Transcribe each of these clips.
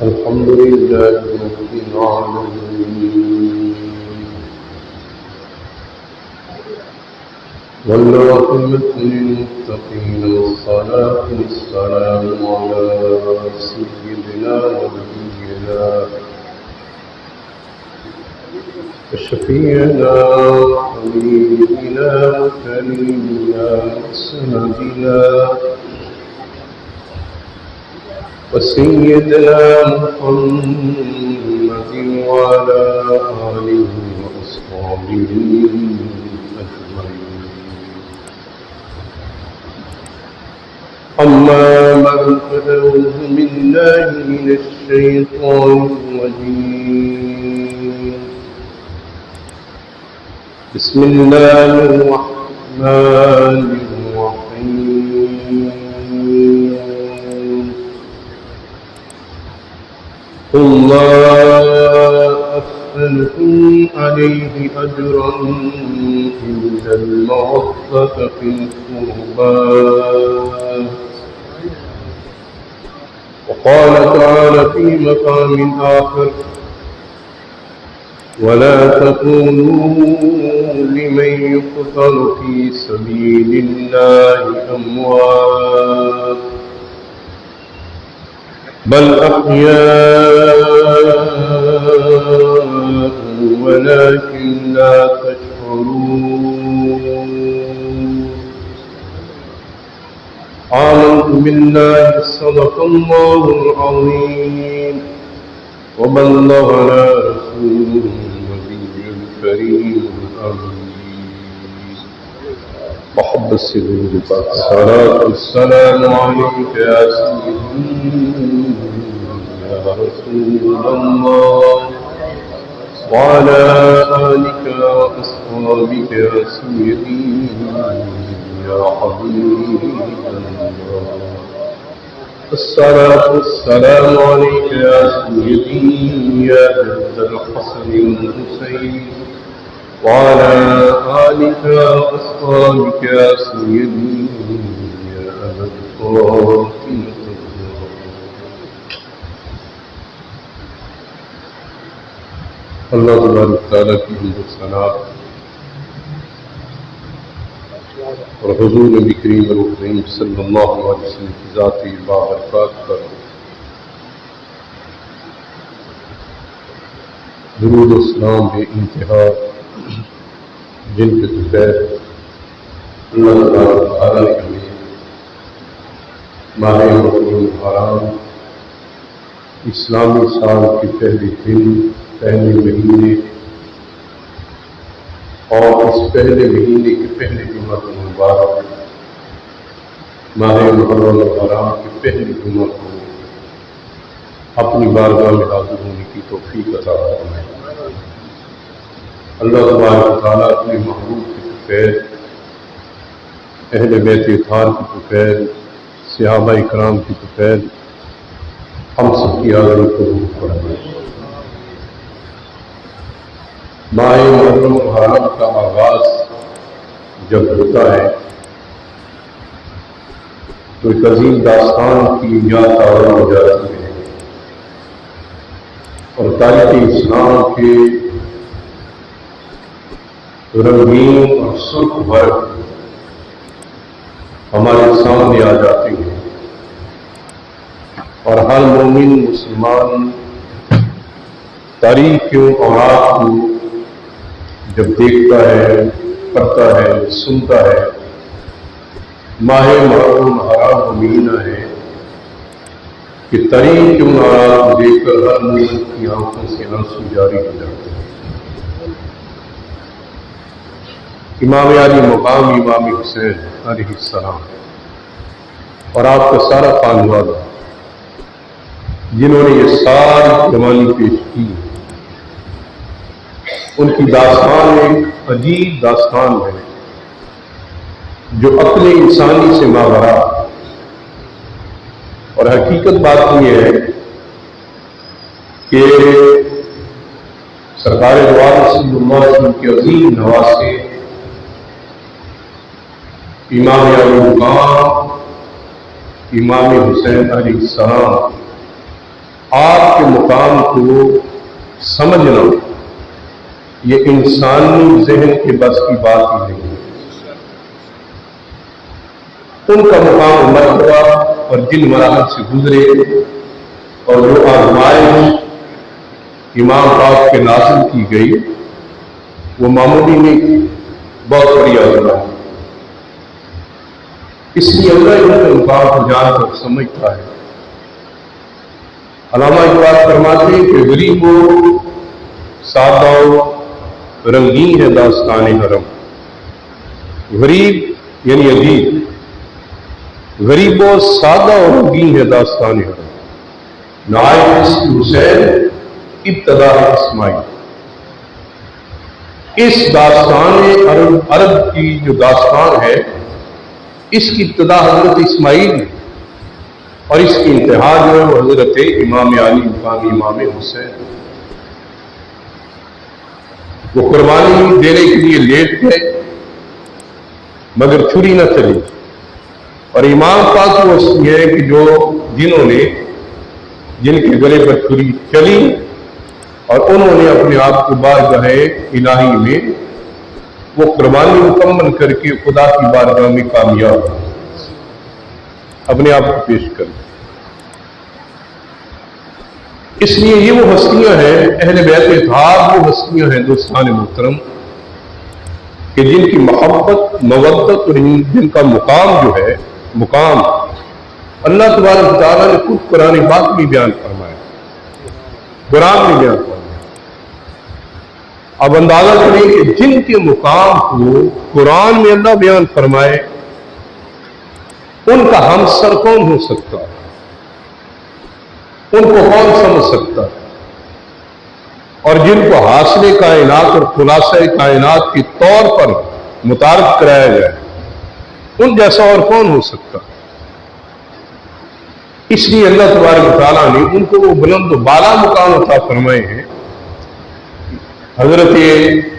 الحمد لله رب العالمين والعاقبة للمتقين والصلاة والسلام على سيدنا ونبينا وشفيعنا وحبيبنا وكريمنا وسندنا وسيدنا محمد وعلى آله وأصحابه أجمعين. أما بعد فأعوذ بالله من الشيطان الرجيم. بسم الله الرحمن الرحيم. قل لا أسألكم عليه أجرا إلا المودة في القربى. وقال تعالى في مقام آخر: ولا تقولوا لمن يقتل في سبيل الله أموات بل أحياء ولكن لا تشعرون. آمنت بالله صدق الله العظيم وبلغنا رسوله النبي الكريم الأمين. محبت سے درود پاک صلاۃ والسلام علیک یا سیدی یا رسول اللہ وعلى آلك وأصحابك يا سيدي يا حبيب الله. الصلاة والسلام عليك يا سيدي يا جد الحسن والحسين وعلى آلك وأصحابك يا سيدي يا أبا الطاهرين. اللہ تبارک تعالیٰ کی حمد و ثنا اور حضور نبی کریم الکریم صلی اللہ علیہ وسلم کی ذاتی بابرکات پر درود و سلام بے انتہا، جن کے بغیر اللہ تبارک تعالیٰ نے ہمیں ماہ رمضان الحرام اسلامی سال کے پہلے دن، پہلے مہینے اور اس پہلے مہینے کے پہلے جمعہ کو مبارک ماہ محرم الحرام کے پہلے جمعہ کو اپنی بارگاہ میں حاضر ہونے کی توفیق عطا فرمائے. اللہ تبارک تعالیٰ اپنے محبوب کے فیض، اہل بیت اطہار کی فیض، صحابہ اکرام کی فیض ہم سب کی حاضری قبول فرمائے. ماہ محرم الحرام کا آغاز جب ہوتا ہے تو ایک عظیم داستان کی یاد تازہ ہو جاتی ہے اور تاریخ اسلام کے رنگین اور سرخ ورق ہمارے سامنے آ جاتے ہیں اور ہر مومن مسلمان تاریخ کے اوراق کو جب دیکھتا ہے، پڑھتا ہے، سنتا ہے، ماہ محرم الحرام کا مہینہ ہے کہ تاریخ کے اوراق کو دیکھ کر ہر مومن کی آنکھوں سے آنسو جاری ہو جاتے ہیں. امام علی مقام امام حسین علیہ السلام اور آپ کا سارا خاندان جنہوں نے یہ ساری قربانی پیش کی، ان کی داستان ایک عجیب داستان ہے جو عقل انسانی سے ماورا. اور حقیقت بات یہ ہے کہ سرکار دو عالم صلی اللہ علیہ وسلم کے عظیم نواسے امام علی مقام امام حسین علیہ السلام آپ کے مقام کو سمجھنا یہ انسانی ذہن کے بس کی بات ہی نہیں ہے۔ ان کا مقام مرتبہ اور جن مراحل سے گزرے اور جو آزمائش امام پاک کے نازل کی گئی وہ معمولی نہیں تھی، بہت بڑی آزمائش۔ اس لیے اللہ ان کے مقام کو جان کر سمجھتا ہے۔ علامہ اقبال فرماتے ہیں کہ غریب و سادہ و رنگین ہے داستان حرم۔ غریب یعنی عجیب، غریب و سادہ و رنگین ہے داستان حرم۔ نائب حسین ابتدا ہے اسماعیل۔ اس داستان عرب کی جو داستان ہے اس کی ابتدا حضرت اسماعیل ہے اور اس کی انتہا جو ہے وہ حضرت امام علی مقام امام حسین۔ وہ قربانی دینے کے لیے لیٹ گئے مگر چھری نہ چلی، اور امام پاک وہ ہے کہ جن کے گلے پر چھری چلی اور انہوں نے اپنے آپ کو بارگاہ الہی میں وہ قربانی مکمل کر کے خدا کی بارگاہ میں کامیاب اپنے آپ کو پیش کر۔ اس لیے یہ وہ ہستیاں ہیں اہل بیت اطہار، وہ ہستیاں ہیں دوستان محترم کہ جن کی محبت مودت اور جن کا مقام جو ہے مقام اللہ تبارک و تعالیٰ نے خود قرآن پاک میں بیان فرمایا، قرآن میں بیان فرمایا۔ اب اندازہ کریں کہ جن کے مقام کو قرآن میں اللہ بیان فرمائے ان کا ہمسر کون ہو سکتا ہے، ان کو کون سمجھ سکتا ہے، اور جن کو حاصل کائنات اور خلاصہ کائنات کے طور پر متعارف کرایا جائے ان جیسا اور کون ہو سکتا ہے۔ اس لیے اللہ تبارک و تعالیٰ نے ان کو وہ بلند و بالا مقام عطا فرمائے ہیں۔ حضرت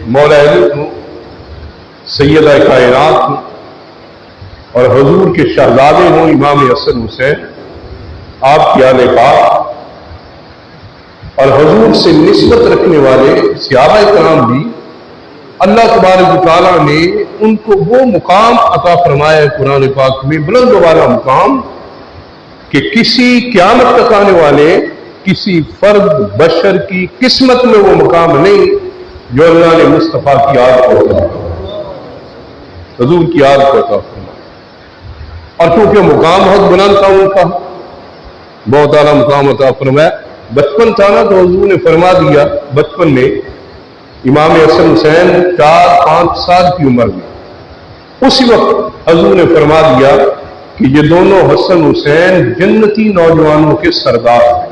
مولا علی ہوں، سیدہ کائنات ہوں، اور حضور کے شہزادے ہوں امام حسن حسین، آپ کی آل پاک، اور حضور سے نسبت رکھنے والے صحابہ کرام بھی اللہ تبارک و تعالیٰ نے ان کو وہ مقام عطا فرمایا ہے قرآن پاک میں، بلند و بالا مقام کہ کسی قیامت تک آنے والے کسی فرد بشر کی قسمت میں وہ مقام نہیں جو اللہ نے مصطفیٰ کی یاد کو عطا فرمایا، حضور کی یاد کو عطا فرمایا۔ اور کیونکہ مقام بہت بلند تھا ان کا، بہت اعلیٰ مقام عطا فرمایا۔ بچپن تھا نا تو حضور نے فرما دیا بچپن میں امام حسن حسین 4-5 سال کی عمر میں، اسی وقت حضور نے فرما دیا کہ یہ دونوں حسن حسین جنتی نوجوانوں کے سردار ہیں،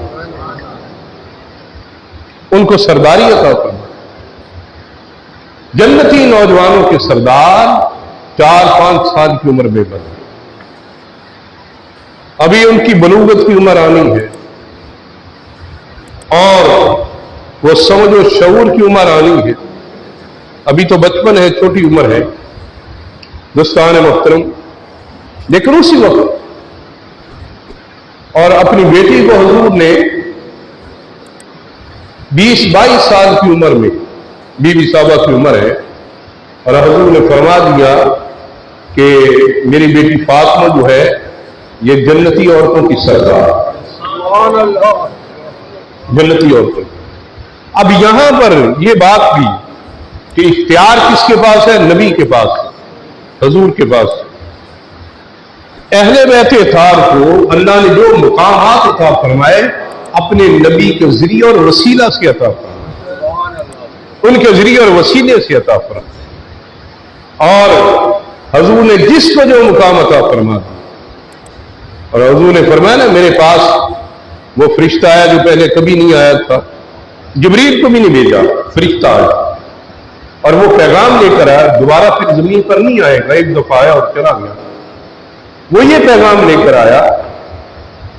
ان کو سرداری عطا فرما، جنتی نوجوانوں کے سردار 4-5 سال کی عمر میں بنے، ابھی ان کی بلوغت کی عمر آنی ہے اور وہ سمجھ و شعور کی عمر آنی ہے، ابھی تو بچپن ہے، چھوٹی عمر ہے دوستان محترم۔ لیکن اسی وقت اور اپنی بیٹی کو حضور نے 20-22 سال کی عمر میں، بی بی صاحبہ کی عمر ہے، اور حضور نے فرما دیا کہ میری بیٹی فاطمہ جو ہے یہ جنتی عورتوں کی سردار، جنتی عورتوں۔ اب یہاں پر یہ بات بھی کہ اختیار کس کے پاس ہے؟ نبی کے پاس، حضور کے پاس۔ اہل بیت اطہار کو اللہ نے جو مقامات عطا فرمائے اپنے نبی کے ذریعے اور وسیلہ سے عطا فرمائے، ان کے ذریعے اور وسیلے سے عطا فرمائے، اور حضور نے جس کو جو مقام عطا فرما دیا۔ اور حضور نے فرمایا نا میرے پاس وہ فرشتہ آیا جو پہلے کبھی نہیں آیا تھا، جبریل کو بھی نہیں بھیجا، فرشتہ آیا اور وہ پیغام لے کر آیا، دوبارہ پھر زمین پر نہیں آئے گا، ایک دفعہ آیا اور چلا گیا۔ وہ یہ پیغام لے کر آیا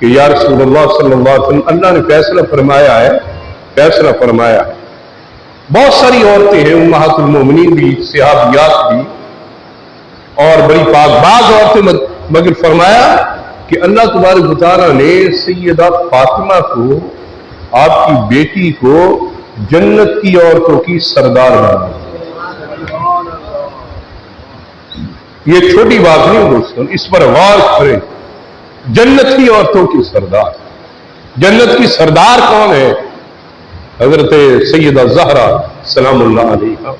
کہ یا رسول اللہ صلی اللہ علیہ وسلم اللہ نے فیصلہ فرمایا ہے، فیصلہ فرمایا ہے۔ بہت ساری عورتیں ہیں، امہات المومنین بھی، صحابیات بھی، اور بڑی پاک باز عورتیں، مگر فرمایا کہ اللہ تبارک و تعالیٰ نے سیدہ فاطمہ کو آپ کی بیٹی کو جنت کی عورتوں کی سردار بنا. یہ چھوٹی بات نہیں دوستوں، اس پر غور کریں. جنت کی عورتوں کی سردار. جنت کی سردار کون ہے؟ حضرت سیدہ زہرا سلام اللہ علیہا.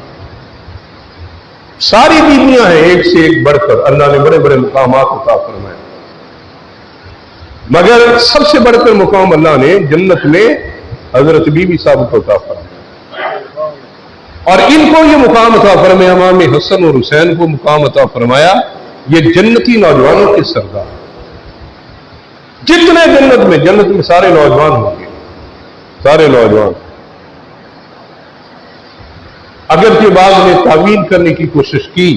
ساری بیویاں ہیں ایک سے ایک بڑھ کر، اللہ نے بڑے بڑے مقامات عطا فرمائے، مگر سب سے بڑھ کر مقام اللہ نے جنت میں حضرت بی بی صاحب کو عطا فرمایا. اور ان کو یہ مقام عطا فرمایا، امام حسن اور حسین کو مقام عطا فرمایا، یہ جنتی نوجوانوں کے سردار. جتنے جنت میں سارے نوجوان ہوں گے، سارے نوجوان. اگر یہ بات نے تعویل کرنے کی کوشش کی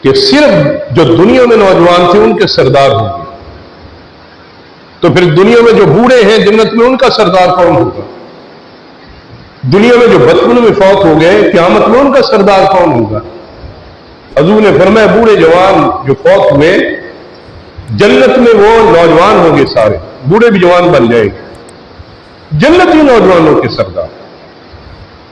کہ صرف جو دنیا میں نوجوان تھے ان کے سردار ہوں گے، تو پھر دنیا میں جو بوڑھے ہیں جنت میں ان کا سردار کون ہوگا؟ دنیا میں جو بچپن میں فوت ہو گئے قیامت میں ان کا سردار کون ہوگا؟ حضور نے فرمایا بوڑھے جوان جو فوت ہوئے جنت میں وہ نوجوان ہوں گے، سارے بوڑھے بھی جوان بن جائیں گے، جنتی نوجوانوں کے سردار.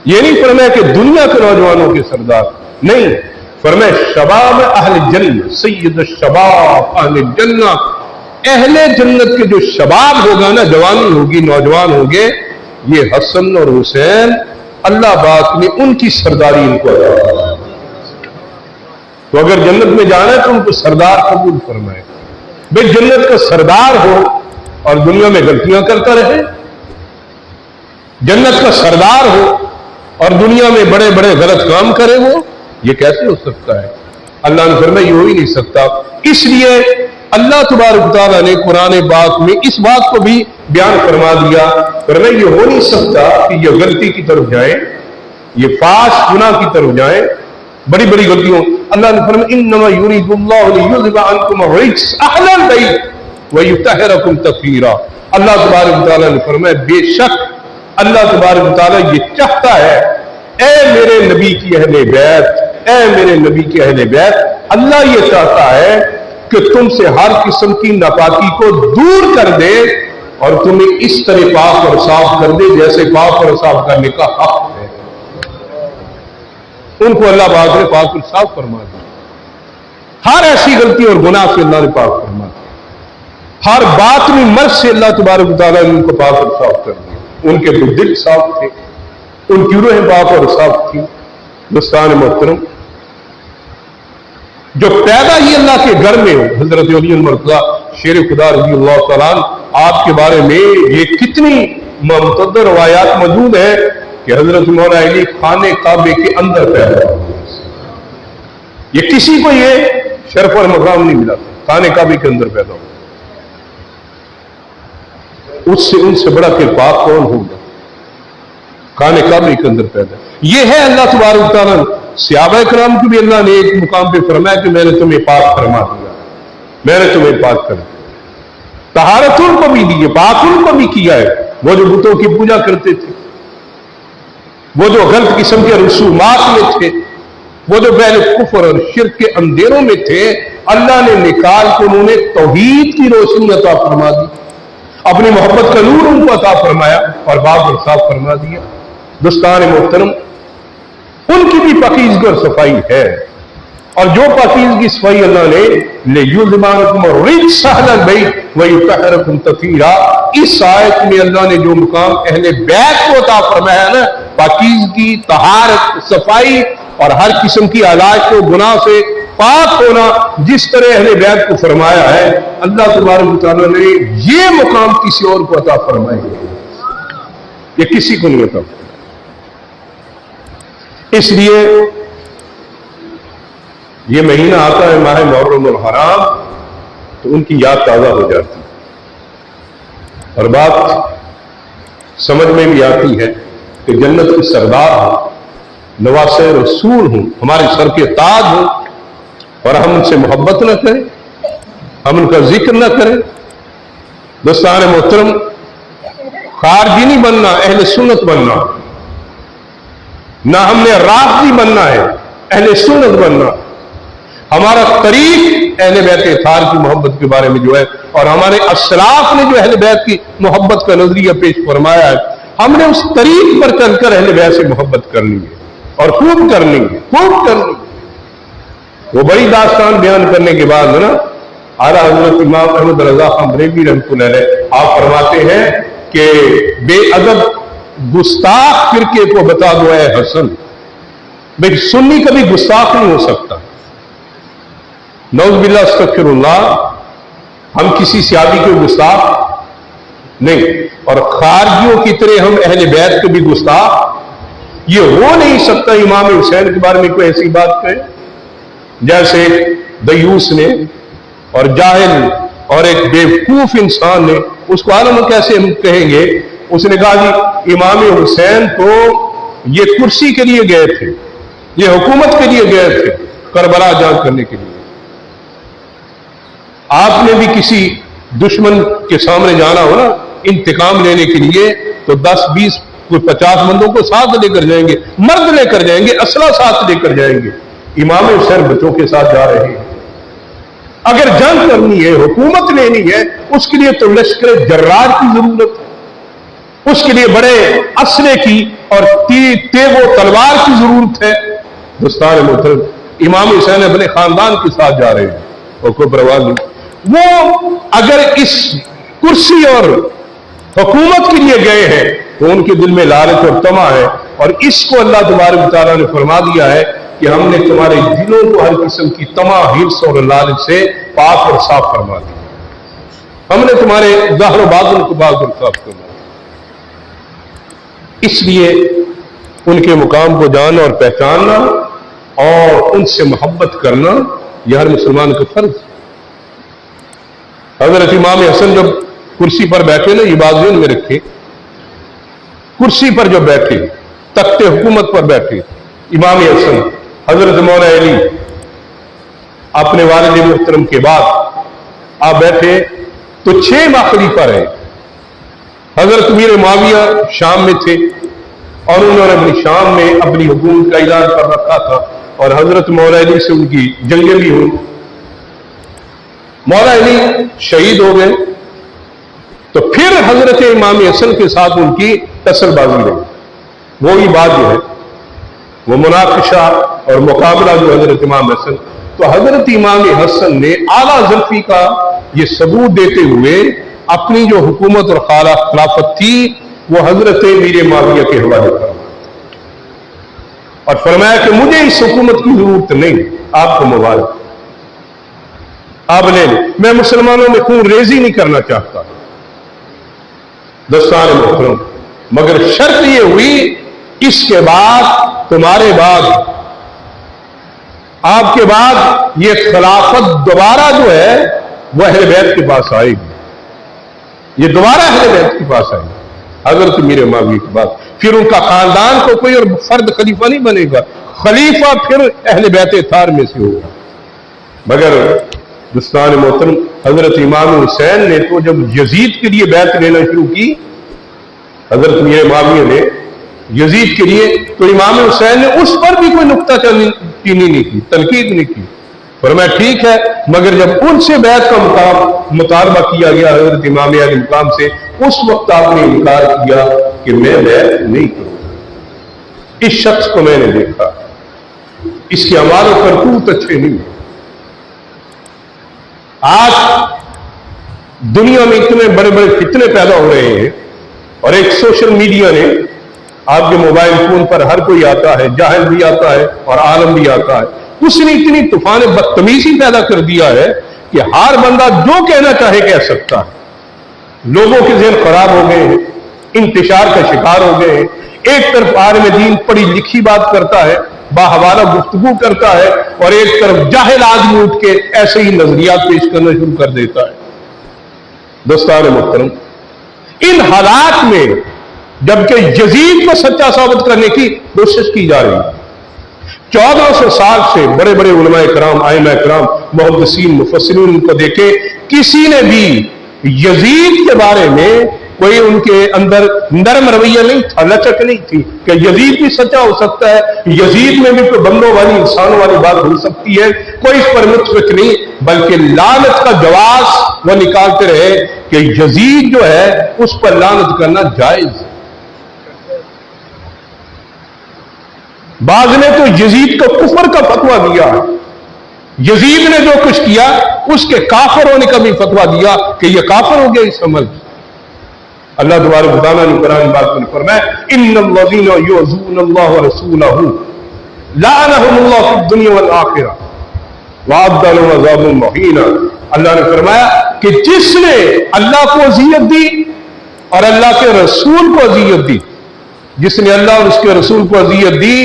یہ نہیں فرمایا کہ دنیا کے نوجوانوں کے سردار، نہیں، فرمایا شباب اہل جنت، سید الشباب اہل جنت، اہل جنت کے جو شباب ہوگا نا، جوانی ہوگی، نوجوان ہوں گے، یہ حسن اور حسین اللہ پاک نے ان کی سرداری ان کو عطا فرمائی. تو اگر جنت میں جانا ہے تو ان کو سردار قبول فرمائے. بھئی جنت کا سردار ہو اور دنیا میں غلطیاں کرتا رہے، جنت کا سردار ہو اور دنیا میں بڑے بڑے غلط کام کرے، وہ یہ کیسے ہو سکتا ہے؟ اللہ نے فرمایا یہ ہو ہی نہیں سکتا. اس لیے اللہ تبارک تعالیٰ نے قرآن پاک میں اس بات کو بھی بیان فرما دیا، فرمایا یہ ہو نہیں سکتا کہ یہ غلطی کی طرف جائیں، یہ فاحش گناہ کی طرف جائیں، بڑی بڑی غلطیوں. اللہ نے فرمایا انما یرید اللہ لیذھب عنکم الرجس اہل البیت ویطہرکم تطہیرا. اللہ تبارک تعالیٰ نے فرمایا بے شک اللہ تبارک تعالیٰ یہ چاہتا ہے، اے میرے نبی کی اہل بیت، اے میرے نبی کی اہل بیت، اللہ یہ چاہتا ہے کہ تم سے ہر قسم کی ناپاکی کو دور کر دے اور تمہیں اس طرح پاک اور صاف کر دے جیسے پاک اور صاف کرنے کا حق ہے. ان کو اللہ پاک نے پاک اور صاف فرما دیا. ہر ایسی غلطی اور گناہ سے اللہ نے پاک فرما دیا، ہر باطنی مرض سے اللہ تبارک تعالیٰ نے ان کو پاک اور صاف کر دیا. ان کے دل صاف تھے، ان کی روح پاک اور صاف تھی. دوستان محترم، جو پیدا ہی اللہ کے گھر میں ہو، حضرت علی المرتضیٰ شیر خدا رضی اللہ تعالیٰ آپ کے بارے میں یہ کتنی متعدد روایات موجود ہیں کہ حضرت مولا علی خانے کعبے کے اندر پیدا ہوئے. یہ کسی کو یہ شرف اور مقام نہیں ملا تھا، خانے کعبے کے اندر پیدا ہوئے. ان سے بڑا کہ پاک کون ہوگا؟ خانے کعبے کے اندر پیدا. یہ ہے اللہ تبارک تعالیٰ. صحابہ کرام کو بھی اللہ نے ایک مقام پہ فرمایا کہ میں نے تمہیں پاک فرما دیا، میں نے تمہیں پاک کر دیا. طہارت ان کو بھی دی ہے، پاک ان کو بھی کیا ہے. وہ جو بتوں کی پوجا کرتے تھے، وہ جو غلط قسم کے رسومات میں تھے، وہ جو پہلے کفر اور شرک کے اندھیروں میں تھے، اللہ نے نکال کے انہوں نے توحید کی روشنی عطا فرما دی، اپنی محبت کا نور ان کو عطا فرمایا اور پاک اور صاف فرما دیا. دوستان محترم، ان کی بھی پاکیزگی اور صفائی ہے، اور جو پاکیزگی صفائی اللہ نے لیذھب عنکم الرجس اہل البیت ویطہرکم تطہیرا، اس آیت میں اللہ نے جو مقام اہل بیت کو عطا فرمایا ہے نا، پاکیزگی، طہارت، صفائی اور ہر قسم کی علائق و گناہ سے پاک ہونا، جس طرح اہل بیت کو فرمایا ہے، اللہ تبارک تعالیٰ نے یہ مقام کسی اور کو عطا فرمایا، یہ کسی کو نہیں عطا فرمایا. اس لیے یہ مہینہ آتا ہے ماہ محرم الحرام تو ان کی یاد تازہ ہو جاتی ہے، اور بات سمجھ میں بھی آتی ہے کہ جنت کے سردار ہوں، نواسے رسول ہوں، ہمارے سر کے تاج ہوں، اور ہم ان سے محبت نہ کریں، ہم ان کا ذکر نہ کریں. دوستان محترم، خارجی نہیں بننا، اہل سنت بننا. نہ ہم نے رافضی بننا ہے، اہل سنت بننا. ہمارا طریق अहले बैत इत्हार की मोहब्बत के बारे में जो है, और हमारे असलाफ ने जो अहले बैत की मोहब्बत का नजरिया पेश फरमाया है, हमने उस तरीक पर चलकर अहले बैत से मोहब्बत करनी है और खूब करनी है, खूब करनी है। वो बड़ी दास्तान बयान करने के बाद ना आला हजरत इमाम अहमद रजा खान बरेलवी रहमतुल्लाह अलैह आप फरमाते हैं कि बेअदब गुस्ताख फिरके को बता दो ऐ हसन, भाई सुन्नी कभी गुस्ताख नहीं हो सकता। नौज़ुबिल्लाह अस्तग़फिरुल्लाह, हम किसी सियादी के गुस्ताख नहीं, और खारजियों की तरह हम अहले बैत के भी गुस्ताख ये हो नहीं सकता। इमाम हुसैन के बारे में कोई ऐसी बात कहे जैसे दयूस ने और जाहिल और एक बेवकूफ इंसान ने, उसको आलम कैसे हम कहेंगे। उसने कहा जी इमाम हुसैन तो ये कुर्सी के लिए गए थे, ये हुकूमत के लिए गए थे, करबला जंग करने के लिए। आपने भी किसी दुश्मन के सामने जाना हो ना इंतकाम लेने के लिए, तो 10, 20, कोई 50 बंदों को साथ लेकर जाएंगे, मर्द लेकर जाएंगे, असला साथ लेकर जाएंगे। इमाम हुसैन बच्चों के साथ जा रहे हैं। अगर जंग करनी है, हुकूमत लेनी है, उसके लिए तो लश्कर जर्रार की जरूरत है, उसके लिए बड़े असले की और तेगो तलवार की जरूरत है। दोस्तान मोहतरम, इमाम हुसैन अपने खानदान के साथ जा रहे हैं और कोई परवाह नहीं। वो अगर इस कुर्सी और हुकूमत के लिए गए हैं तो उनके दिल में लालच और तमा है, और इसको अल्लाह तबारक व तआला ने फरमा दिया है कि हमने तुम्हारे दिलों को हर किस्म की तमा, हिर्स और लालच से पाक और साफ फरमा दिया। हमने तुम्हारे ज़ाहिर बातिन को पाक और साफ फरमा दिया। इसलिए उनके मुकाम को जानना और पहचानना और उनसे मोहब्बत करना यह हर मुसलमान का फर्ज है। हजरत इमाम हसन जब कुर्सी पर बैठे ना, ये बात ज़हन में रखे, कुर्सी पर जब बैठे, तख्ते हुकूमत पर बैठे इमाम हसन, हजरत मौला अली अपने वालिद मुहतरम के बाद आप बैठे तो 6 माह खलीफा रहे। हजरत मीर मुआविया शाम में थे और उन्होंने अपनी शाम में अपनी हुकूमत का ऐलान कर रखा था, और हजरत मौला अली से उनकी जंगें भी हुई। मौला अली शहीद हो गए तो फिर हजरत इमाम हसन के साथ उनकी कसरबाजी रही। वही बात जो है वो मुनाकिशा और मुकाबला जो हजरत इमाम हसन, तो हजरत इमाम हसन ने आला ज़ल्फ़ी का ये सबूत देते हुए अपनी जो हुकूमत और खिलाफत थी वो हजरत मीर मुआविया के हवाले कर और फरमाया कि मुझे इस हुकूमत की जरूरत नहीं, आपको मुबारक, आप ले लें, मैं मुसलमानों में खून रेजी नहीं करना चाहता। दोस्तान मोहतरम, मगर शर्त ये हुई इसके बाद तुम्हारे बाद, आपके बाद ये खिलाफत दोबारा जो है वह अहले बैत के पास आएगी, ये दोबारा अहले बैत के पास आएगी हजरत मीर मुआविया के बाद। फिर उनका खानदान को कोई और फर्द खलीफा नहीं बनेगा, खलीफा फिर अहले बैत इत्हार में से होगा। मगर दोस्तान मोहतरम, हजरत इमाम हुसैन ने तो जब यजीद के लिए बैत लेना शुरू की, हजरत मीर मुआविया ने यजीद के लिए, तो इमाम हुसैन ने उस पर भी कोई नुक्ताचीनी नहीं की, तनकीद नहीं की। फरमाया ठीक है, मगर जब उनसे बैत का मुतालबा किया गया हजरत इमाम अली मुकाम से, उस वक्त आपने इनकार किया कि मैं बैत नहीं करूंगा। इस शख्स को मैंने देखा, इसके हमारे करतूत अच्छे नहीं। आज दुनिया में इतने बड़े बड़े फितने पैदा हो रहे हैं, और एक सोशल मीडिया ने आपके मोबाइल फोन पर हर कोई आता है, जाहिल भी आता है और आलम भी आता है। उसने इतनी तूफान बदतमीजी पैदा कर दिया है कि हर बंदा जो कहना चाहे कह सकता है। लोगों के ज़हन खराब हो गए हैं, इंतशार का शिकार हो गए हैं। एक तरफ आलिम दीन पढ़ी लिखी बात करता है, बाहवाला गुफ्तगू करता है, और एक तरफ जाहिल आदमी उठ के ऐसे ही नजरियात पेश करना शुरू कर देता है। दोस्तान मुहतरम, इन हालात में जबकि यजीद को सच्चा साबित करने की कोशिश की जा रही है, 1400 साल से बड़े बड़े उलमाए कराम, आइमा कराम, मुहद्दिसीन, मुफस्सिरीन को देखे, किसी ने भी यजीद के बारे में کوئی ان کے اندر نرم رویہ نہیں تھا، لچک نہیں تھی کہ یزید بھی سچا ہو سکتا ہے، یزید میں بھی کوئی بندوں والی انسانوں والی بات ہو سکتی ہے، کوئی اس پر متفق نہیں، بلکہ لعنت کا جواز وہ نکالتے رہے کہ یزید جو ہے اس پر لعنت کرنا جائز ہے۔ بعض نے تو یزید کو کفر کا فتویٰ دیا، یزید نے جو کچھ کیا اس کے کافر ہونے کا بھی فتویٰ دیا کہ یہ کافر ہو گیا اس عمل۔ اللہ تبارک و تعالیٰ نے قرآن پاک میں فرمایا ان الذین یؤذون اللہ ورسولہ لعنہم اللہ فی الدنیا والآخرہ وأعد لهم عذابا مہینا۔ اللہ نے فرمایا کہ جس نے اللہ کو اذیت دی اور اللہ کے رسول کو اذیت دی، جس نے اللہ اور اس کے رسول کو اذیت دی،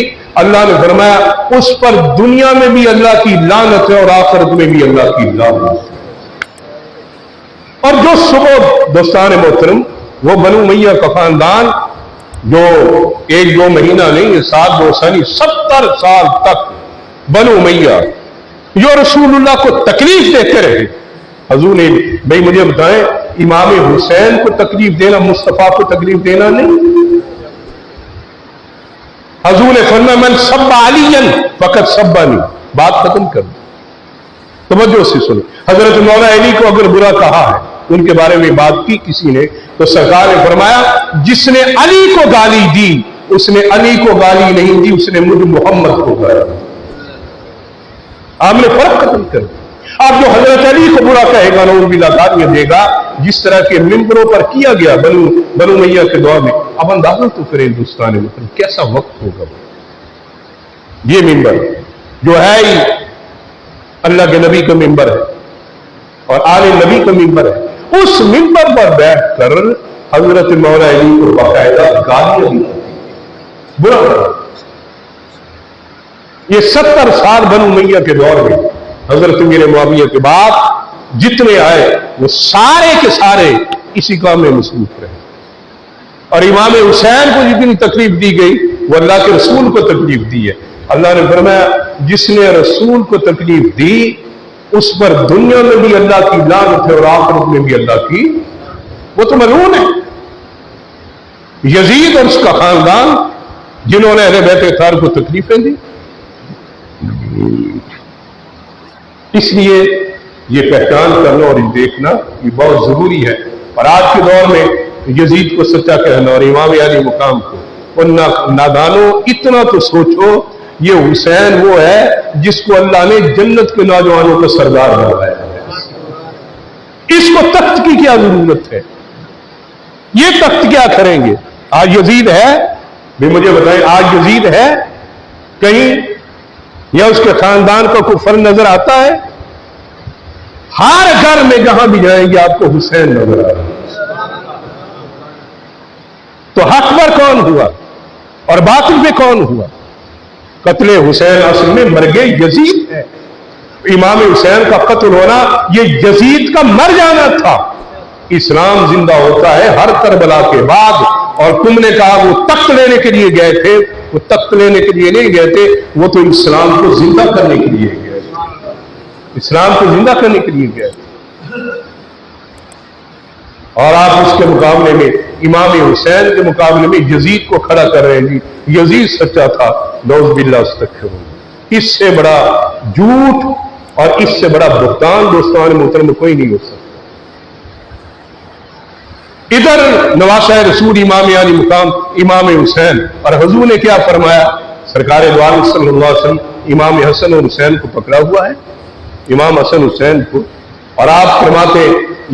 اللہ نے فرمایا اس پر دنیا میں بھی اللہ کی لعنت ہے اور آخرت میں بھی اللہ کی لعنت ہے۔ اور جو صبح دوستان محترم وہ بنو امیہ کا خاندان جو ایک دو مہینہ نہیں، یہ 7 2 سال 70 سال تک بنو امیہ جو رسول اللہ کو تکلیف دیتے رہے۔ حضور نے بھائی مجھے بتائیں، امام حسین کو تکلیف دینا مصطفیٰ کو تکلیف دینا نہیں؟ حضور نے فرمایا من سب علی فقط سبانی، بات ختم کر دو۔ توجہ سے سنو، حضرت مولا علی کو اگر برا کہا ہے، ان کے بارے میں بات کی کسی نے، تو سرکار نے فرمایا جس نے علی کو گالی دی اس نے علی کو گالی نہیں دی، اس نے مجھ محمد کو گالی دی۔ آپ نے فرق ختم کر دیا۔ آپ جو حضرت علی کو برا کہے گا نعوذ باللہ گالیاں دے گا، جس طرح کے ممبروں پر کیا گیا بنو امیہ کے دور میں، اب اندازہ تو کریں ہندوستان میں کیسا وقت ہوگا۔ یہ ممبر جو ہے ہی اللہ کے نبی کا ممبر ہے اور آل نبی کا ممبر ہے، اس ممبر پر بیٹھ کر حضرت مولا علی کو باقاعدہ گالیاں دی، برا کرا۔ یہ 70 سال بنو امیہ کے دور میں حضرت امیر معاویہ کے بعد جتنے آئے وہ سارے کے سارے اسی کام میں مصروف رہے، اور امام حسین کو جتنی تکلیف دی گئی وہ اللہ کے رسول کو تکلیف دی ہے۔ اللہ نے فرمایا جس نے رسول کو تکلیف دی اس پر دنیا میں بھی اللہ کی لعنت ہے اور آخرت میں بھی اللہ کی، وہ تو ملعون ہے۔ یزید اور اس کا خاندان جنہوں نے اہل بیت اطہار کو تکلیفیں دی، اس لیے یہ پہچان کرنا اور دیکھنا یہ بہت ضروری ہے۔ اور آج کے دور میں یزید کو سچا کہنا اور امام علی مقام کو، اور نادانوں اتنا تو سوچو یہ حسین وہ ہے جس کو اللہ نے جنت کے نوجوانوں کا سردار بنایا ہے، اس کو تخت کی کیا ضرورت ہے؟ یہ تخت کیا کریں گے؟ آج یزید ہے بھی مجھے بتائیں، آج یزید ہے کہیں یا اس کے خاندان کا کوئی فرق نظر آتا ہے؟ ہر گھر میں جہاں بھی جائیں گے آپ کو حسین نظر آ رہا ہے۔ تو حق پر کون ہوا اور باطل پہ کون ہوا؟ قتل حسین اصل میں مرگ یزید ہے۔ امام حسین کا قتل ہونا یہ یزید کا مر جانا تھا۔ اسلام زندہ ہوتا ہے ہر کربلا کے بعد، اور تم نے کہا وہ تخت لینے کے لیے گئے تھے، وہ تخت لینے کے لیے نہیں گئے تھے، وہ تو اسلام کو زندہ کرنے کے لیے گئے تھے، اسلام کو زندہ کرنے کے لیے گئے تھے۔ اور آپ اس کے مقابلے میں امام حسین کے مقابلے میں یزید کو کھڑا کر رہے ہیں، یزید سچا تھا، نعوذ باللہ استغفر۔ اس سے بڑا جھوٹ اور اس سے بڑا بہتان دوستان محترم کوئی نہیں ہو سکتا۔ ادھر نواسہ رسول امام علی مقام امام حسین، اور حضور نے کیا فرمایا؟ سرکار دو عالم صلی اللہ علیہ وسلم امام حسن اور حسین کو پکڑا ہوا ہے، امام حسن حسین کو، اور آپ فرماتے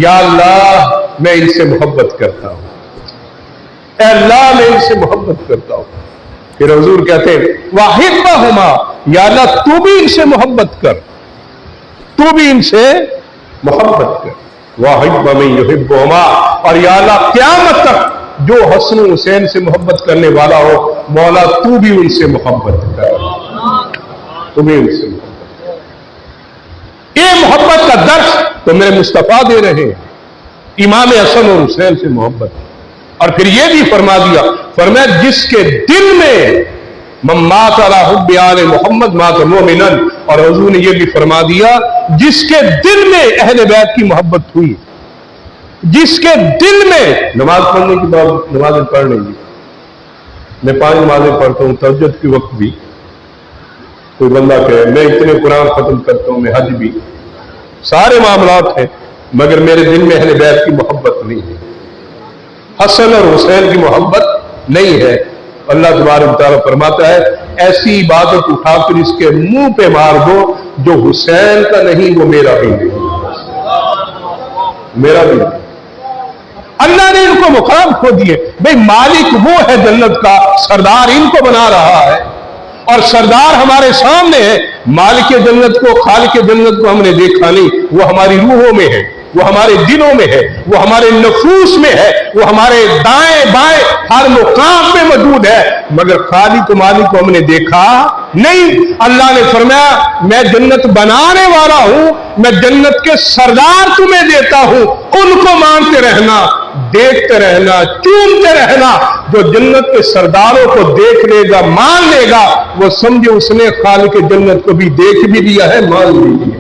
یا اللہ میں ان سے محبت کرتا ہوں، اے اللہ میں ان سے محبت کرتا ہوں۔ پھر حضور کہتے ہیں واحبہما، یا اللہ تو بھی ان سے محبت کر، تو بھی ان سے محبت کر، واحب من یحبہما، اور یا اللہ قیامت تک جو حسن و حسین سے محبت کرنے والا ہو مولا تو بھی ان سے محبت کر، تمہیں ان سے محبت کر۔ یہ محبت کا درس تو میرے مصطفیٰ دے رہے ہیں، امام حسن اور حسین سے محبت۔ اور پھر یہ بھی فرما دیا، فرمایا جس کے دل میں من مات علی حب آل محمد مات مومنا، اور حضور نے یہ بھی فرما دیا جس کے دل میں اہل بیت کی محبت ہوئی जिसके दिल में नमाज पढ़ने के बाद नमाजें पढ़ लेंगी, मैं 5 नमाजें पढ़ता हूं तहज्जुद के वक्त भी, कोई बंदा कहे मैं इतने कुरान खत्म करता हूं, मैं हज भी, सारे मामलात हैं, मगर मेरे दिल में अहले बैत की मोहब्बत नहीं है, हसन और हुसैन की मोहब्बत नहीं है। अल्लाह तबारक व तआला फरमाता है ऐसी इबादत उठाकर इसके मुंह पे मार दो, जो हुसैन का नहीं वो मेरा भी नहीं, मेरा भी नहीं। अल्लाह ने इनको मुकाम खो दिए। भाई मालिक वो है जन्नत का, सरदार इनको बना रहा है और सरदार हमारे सामने है। मालिक जन्नत को, खालिक जन्नत को हमने देखा नहीं, वो हमारी रूहों में है, वो हमारे दिलों में है, वो हमारे नफूस में है, वो हमारे दाएं बाएं हर मुकाम पे मौजूद है, मगर खालिक मालिक को हमने देखा नहीं। अल्लाह ने फरमाया मैं जन्नत बनाने वाला हूं, मैं जन्नत के सरदार तुम्हें देता हूं, उनको मानते रहना, देखते रहना, चूमते रहना। जो जन्नत के सरदारों को देख लेगा, मान लेगा, वो समझे उसने खालिक जन्नत को भी देख भी लिया है, मान भी लिया।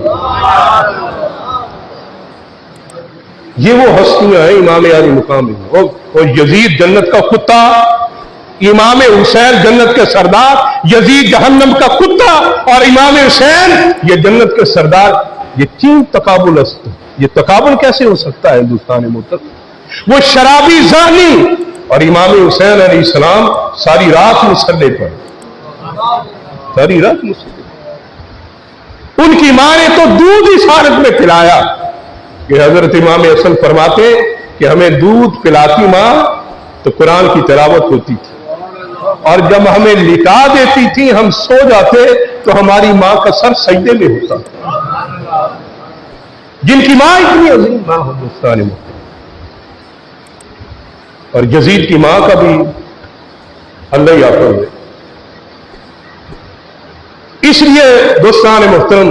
ये वो हस्तियां हैं इमाम अली मुकाम। और यजीद जन्नत का कुत्ता, इमाम हुसैन जन्नत के सरदार, यजीद जहन्नम का कुत्ता और इमाम हुसैन ये जन्नत के सरदार। ये क्यों तकाबुल अस्त? ये तकाबुल कैसे हो सकता है हिंदुस्तान मुल्क? वो शराबी जानी और इमाम हुसैन अलैहिस्सलाम सारी रात मुसल्ले पर, सारी रात मुसल्ले पर। उनकी मां ने तो दूध इस हालत में पिलाया कि हजरत इमाम हसन फरमाते कि हमें दूध पिलाती मां तो कुरान की तिलावत होती थी, और जब हमें लिटा देती थी हम सो जाते तो हमारी मां का सर सजदे में होता था। जिनकी मां इतनी अजीम मां हो हिंदुस्तान में, और यजीद की मां का भी अल्लाह ही आता है। इसलिए दोस्तान मोहतरम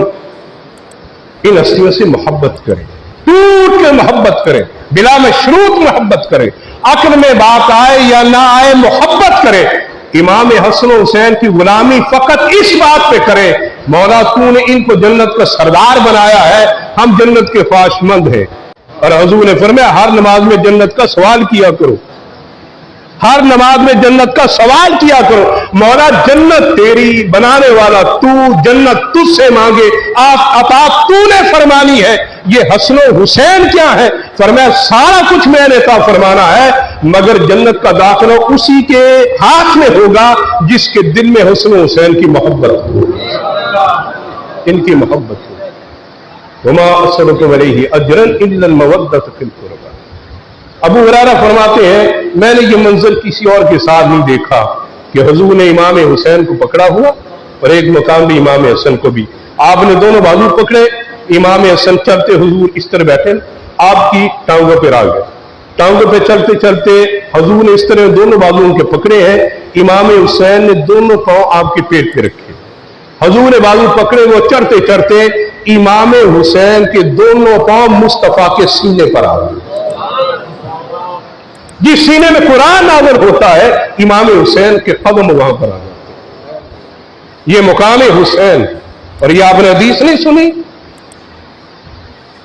इन हस्तियों से मोहब्बत करें, टूट के मोहब्बत करें, बिला मशरूत मोहब्बत करें, अक्ल में बात आए या ना आए मोहब्बत करें। इमाम हसन हुसैन की गुलामी फकत इस बात पे करें मौला तूने इनको जन्नत का सरदार बनाया है, हम जन्नत के ख्वाहिशमंद हैं। और हुजूर ने फरमाया हर नमाज में जन्नत का सवाल किया करो, हर नमाज में जन्नत का सवाल किया करो। मौला जन्नत तेरी बनाने वाला तू, जन्नत तुझसे मांगे, आप अता तूने फरमानी है। ये हसन हुसैन क्या है? फरमाया सारा कुछ मैंने अता फरमाना है, मगर जन्नत का दाखिला उसी के हाथ में होगा जिसके दिल में हसन हुसैन की मोहब्बत हो, इनकी मोहब्बत हो। वमा असलुकु अलैहि अजरन इल्ला अल-मवद्दत फिल कुर्बा। अबू हुरैरा फरमाते हैं मैंने ये मंजर किसी और के साथ नहीं देखा कि हुजूर ने इमाम हुसैन को पकड़ा हुआ और एक मकाम भी इमाम हसन को भी। आपने दोनों बाजू पकड़े, इमाम हसन चलते, हुजूर इस तरह बैठे, आपकी टांगों पर आ गए, टांगों पे चलते चलते हुजूर ने इस तरह दोनों बाजू उनके पकड़े हैं, इमाम हुसैन ने दोनों पांव आपके पेट पे रखे, हुजूर ने बाजू पकड़े, वो चढ़ते चढ़ते इमाम हुसैन के दोनों पांव मुस्तफा के सीने पर आ गए। जिस सीने में कुरान नाज़िल होता है इमाम हुसैन के कदम वहां पर आ जाते हैं। ये मुकाम हुसैन। और ये आपने हदीस नहीं सुनी?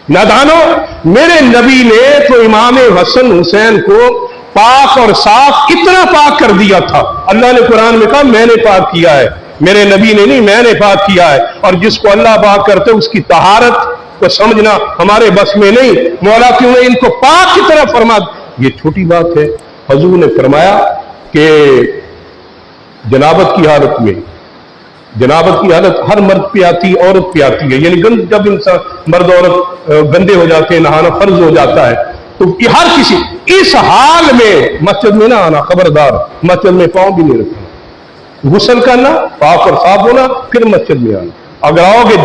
नादानो, मेरे नबी ने तो इमाम हसन हुसैन को पाक और साफ इतना पाक कर दिया था। अल्लाह ने कुरान में कहा मैंने पाक किया है, मेरे नबी ने नहीं, मैंने पाक किया है। और जिसको अल्लाह पाक करते उसकी तहारत को समझना हमारे बस में नहीं। मौला क्यों ने इनको पाक की तरह फरमा, ये छोटी बात है। हुजूर ने फरमाया कि जनाबत की हालत में, जनाबत की हालत हर मर्द पे आती, औरत पे आती है, यानी जब इंसान मर्द औरत गंदे हो जाते हैं, नहाना फर्ज हो जाता है, तो हर किसी इस हाल में मस्जिद में ना आना, खबरदार मस्जिद में पांव भी नहीं रखना, गुस्ल करना, पाक और साफ होना, फिर मस्जिद में आना। अगर आओगे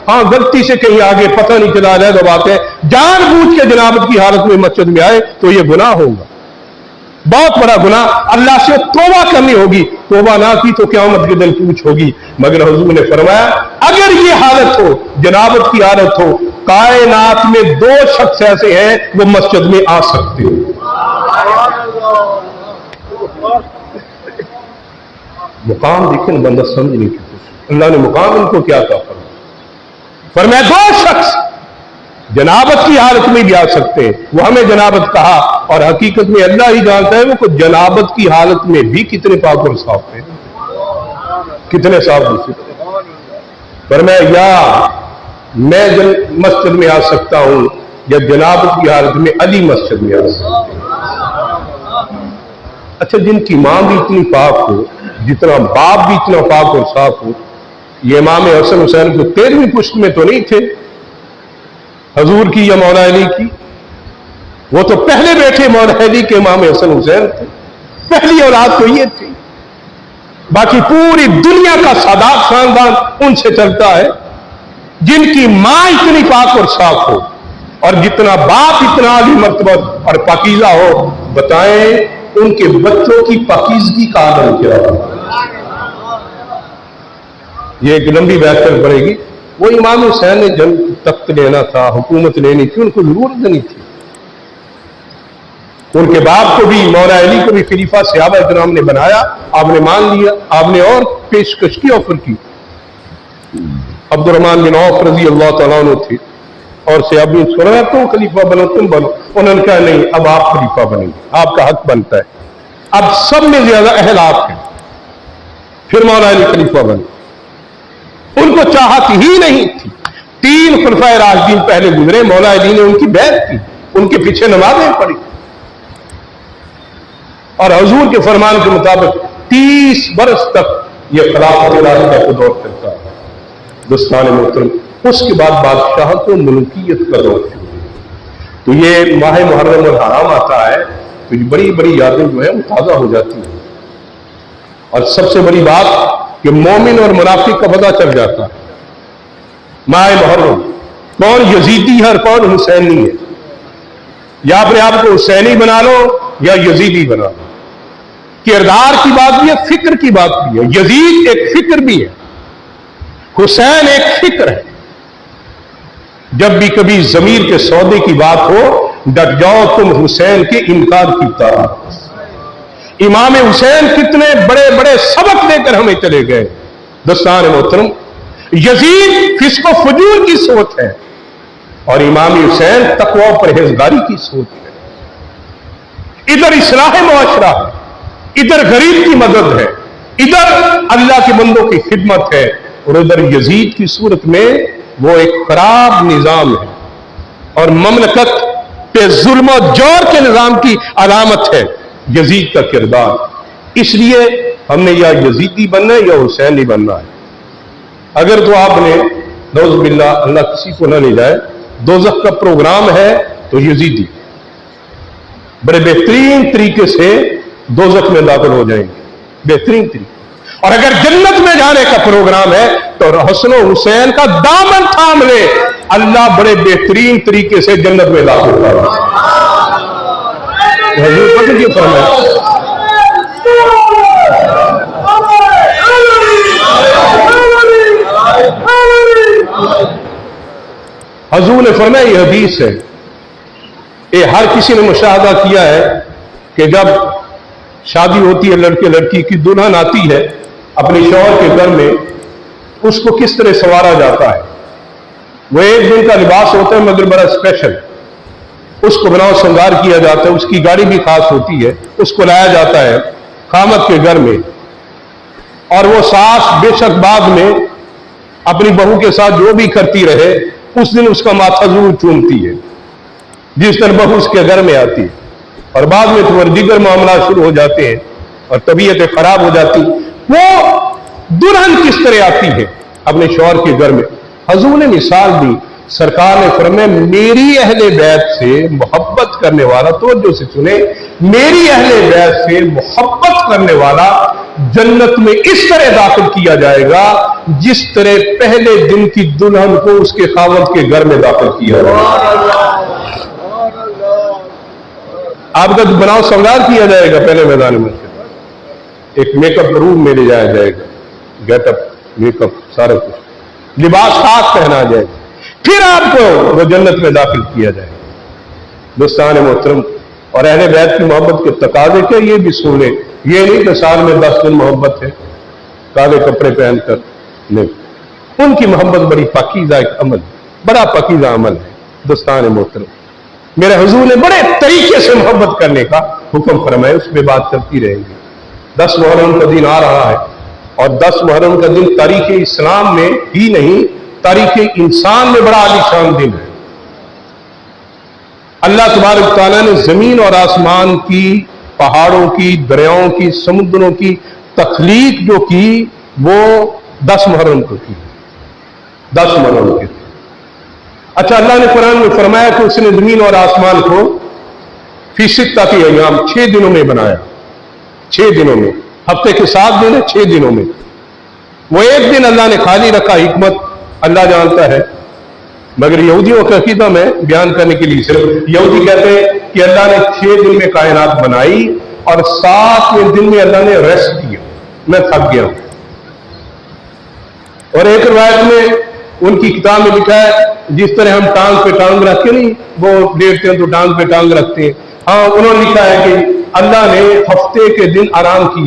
हाँ गलती से कहीं आगे पता नहीं चला जाए तो बात है, जानबूझ के जनाबत की हालत में मस्जिद में आए तो ये गुनाह होगा, बहुत बड़ा गुनाह। अल्लाह से तौबा करनी होगी, तौबा ना की तो क़यामत के दिन पूछ होगी। मगर हुजूर ने फरमाया अगर ये हालत हो, जनाबत की हालत हो, कायनात में 2 शख्स ऐसे हैं वो मस्जिद में आ सकते हो। मुकाम देखें, बंदा समझ नहीं, अल्लाह ने मुकाम उनको क्या था फरमाया 2 शख्स जनाबत की हालत में भी आ सकते हैं। वो हमें जनाबत कहा और हकीकत में अल्लाह ही जानता है वो को जनाबत की हालत में भी कितने पाक और साफ थे, कितने साफ दूसरे। पर या मैं मस्जिद में आ सकता हूं या जनाबत की हालत में अली मस्जिद में आ सकता हूं। अच्छा, जिनकी मां भी इतनी पाक हो, जितना बाप भी इतना पाक और साफ हो, ये इमाम हसन हुसैन को 13वीं पुश्त में तो नहीं थे हजूर की या मौला अली की, वो तो पहले बैठे मौला अली के इमाम हसन हुसैन थे, पहली औलाद तो ये थी। बाकी पूरी दुनिया का सादात खानदान उनसे चलता है, जिनकी मां इतनी पाक और साफ हो और जितना बाप इतना अली मर्तबा और पाकीज़ा हो। बताएं उनके बच्चों की पाकीज़गी का आदम क्या हो। ये एक लंबी बहस चल पड़ेगी। वो इमाम हुसैन ने जन तख्त लेना था, हुकूमत लेनी थी, उनको जरूरत नहीं थी। उनके बाप को भी मौला अली को भी खलीफा सहाबा इकराम ने बनाया, आपने मान लिया, आपने और पेशकश की, ऑफर की। अब्दुर्रहमान बिन औफ रजी अल्लाह तआला अन्हु थे और सहाबी सुना तुम खलीफा बनो, तुम बनो। उन्होंने कहा नहीं, अब आप खलीफा बनेंगे, आपका हक बनता है। अब सब में ज्यादा अहल आप हैं। फिर मौला अली खलीफा बने। उनको चाहत ही नहीं थी। 3 खुलफाए राशिदीन पहले गुजरे, मौला अली ने उनकी बैत की, उनके पीछे नमाजें पढ़ी और हुजूर के फरमान के मुताबिक 30 बरस तक यह खिलाफत राशिदा को दौर करता है। दोस्तान मोहतरम, उसके बाद बादशाह को मुल्कियत का दौर शुरू हुआ। तो ये माह मुहर्रम और हराम आता है तो बड़ी बड़ी यादें जो है वो ताज़ा हो जाती हैं। और सबसे बड़ी बात कि मोमिन और मुनाफिक का पता चल जाता है। माह मुहर्रम कौन यजीदी है और कौन हुसैनी है। या अपने आप को हुसैनी बना लो या यजीदी बना लो। किरदार की बात भी है, फिक्र की बात भी है। यजीद एक फिक्र भी है, हुसैन एक फिक्र है। जब भी कभी जमीर के सौदे की बात हो, डट जाओ तुम हुसैन के इनकार की तरह। इमाम हुसैन कितने बड़े बड़े सबक देकर हमें चले गए। दोस्तान मोहतरम, यजीद फिस्को फजूर की सोच है और इमाम हुसैन तकवा परहेजगारी की सोच है। इधर इस्लाह मुआशरा है, इधर गरीब की मदद है, इधर अल्लाह के बंदों की खिदमत है और उधर यजीद की सूरत में वो एक खराब निजाम है और ममलकत पे जुल्म और जोर के निजाम की अलामत है यजीद का किरदार। इसलिए हमने या यजीदी बनना है या हुसैनी बनना है। अगर तो आपने नौज़ुबिल्लाह अल्लाह किसी को ना ले जाए दोज़ख का प्रोग्राम है तो यजीदी बड़े बेहतरीन तरीके से दोज़ख में दाखिल हो जाएंगे, बेहतरीन तरीके। और अगर जन्नत में जाने का प्रोग्राम है तो हसन हुसैन का दामन थाम ले, अल्लाह बड़े बेहतरीन तरीके से जन्नत में दाखिल करेगा। हजूर ने फरमाया, यह हदीस है, ये हर किसी ने मुशाहदा किया है कि जब शादी होती है लड़के लड़की की, दुल्हन आती है अपने शौहर के घर में, उसको किस तरह संवारा जाता है। वो एक दिन का लिबास होता है मगर बड़ा स्पेशल, उसको बनाओ श्रृंगार किया जाता है, उसकी गाड़ी भी खास होती है, उसको लाया जाता है खामद के घर में। और वो सास बेशक बाद में अपनी बहू के साथ जो भी करती रहे, उस दिन उसका माथा जरूर चूमती है जिस तरह बहू उसके घर में आती है। और बाद में तो दीगर मामला शुरू हो जाते हैं और तबीयतें खराब हो जाती। वो दुल्हन किस तरह आती है अपने शौहर के घर में, हजूर ने मिसाल दी। सरकार ने फरमाया, मेरी अहले बैत से मोहब्बत करने वाला, तो जो से सुने, मेरी अहले बैत से मोहब्बत करने वाला जन्नत में इस तरह दाखिल किया जाएगा जिस तरह पहले दिन की दुल्हन को उसके खावत के घर में दाखिल किया जाएगा। आपका जो बनाव श्रृंगार किया जाएगा पहले मैदान में, एक मेकअप रूम में ले जाया जाएगा, गेटअप मेकअप सारा कुछ, लिबास खास पहना जाएगा, फिर आपको वो जन्नत में दाखिल किया जाएगा। दोस्तान मोहतरम, और अहले बैत की मोहब्बत के तकाजे के ये भी सुन ले, ये नहीं कि साल में 10 दिन मोहब्बत है काले कपड़े पहनकर, नहीं। उनकी मोहब्बत बड़ी पाकीज़ा एक अमल, बड़ा पाकीज़ा अमल है। दोस्तान मोहतरम, मेरे हुजूर ने बड़े तरीके से मोहब्बत करने का हुक्म फरमाया, उस पर बात करती रहेंगे। 10 मुहर्रम का दिन आ रहा है और 10 मुहर्रम का दिन तारीख इस्लाम में ही नहीं, तारीख इंसान में बड़ा आलीशान दिन है। अल्लाह तबारक तआला ने जमीन और आसमान की, पहाड़ों की, दरियाओं की, समुद्रों की तख्लीक जो की वो 10 मुहर्रम को की, 10 मुहर्रम की। अच्छा, अल्लाह ने कुरान में फरमाया कि उसने जमीन और आसमान को फी सित्तति अय्याम, 6 दिनों में बनाया। 6 दिनों में, हफ्ते के 7 दिन है, 6 दिनों में। वो एक दिन अल्लाह ने खाली रखा, हिकमत अल्लाह जानता है, मगर यहूदियों का अकीदा में बयान करने के लिए सिर्फ यहूदी कहते हैं कि अल्लाह ने 6 दिन में कायनात बनाई और 7वें दिन में अल्लाह ने रेस्ट किया, मैं थक गया। और एक रिवायत में उनकी किताब में लिखा है, जिस तरह हम टांग पे टांग रख के नहीं वो लेटते हैं तो टांग पे टांग रखते हैं, हाँ उन्होंने लिखा है कि अल्लाह ने हफ्ते के दिन आराम किया।